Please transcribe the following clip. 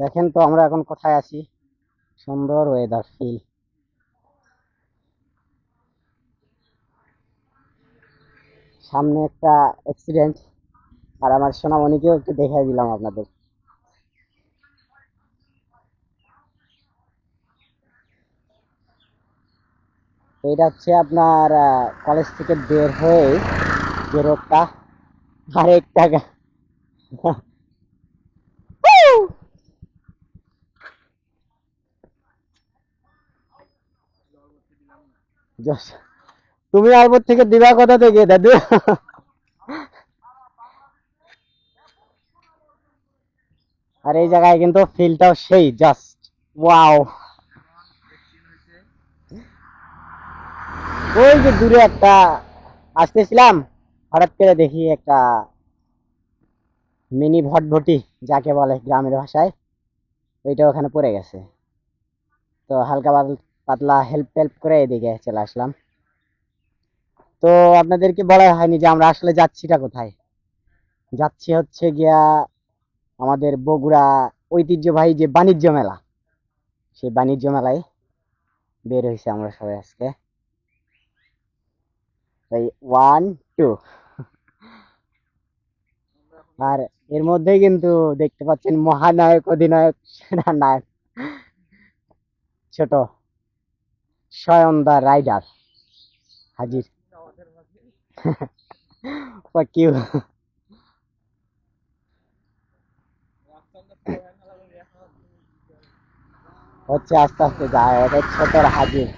দেখেন তো আমরা এখন কোথায় আছি। সুন্দর ওয়েদার ফিল। সামনে একটা অ্যাক্সিডেন্ট, আর আমার সোনামণিকেও একটু দেখাই দিলাম আপনাদের। তো এটা হচ্ছে আপনার কলেজ থেকে বের হয়ে যে রোডটা, আরেকটা তুমি আলবর থেকে দিবা কোথা থেকে দাদু? আর এই জায়গায় কিন্তু ফিলটাও সেই জাস্ট ওয়াও। ওই যে দূরে একটা আসতেছিলাম, হঠাৎ করে দেখি একটা মিনি ভটভটি, যাকে বলে গ্রামের ভাষায়, ওইটা ওখানে পড়ে গেছে। তো হালকা পাতলা হেল্প টেল্প করে এদিকে চলে আসলাম। তো আপনাদেরকে বলা হয়নি যে আমরা আসলে যাচ্ছিটা কোথায়। যাচ্ছি হচ্ছে গিয়া আমাদের বগুড়া ঐতিহ্যবাহী যে বাণিজ্য মেলা, সেই বাণিজ্য মেলায় বের হয়েছে আমরা সবাই আজকে। তাই ওয়ান টু। আর এর মধ্যেই কিন্তু দেখতে পাচ্ছেন মহানায়ক অধিনায়ক নায়ক ছোট স্বয়ং দা রাইডার হাজির। Fuck you. হচ্ছে আস্তে আস্তে যায়, এটা ছোটর হাজির।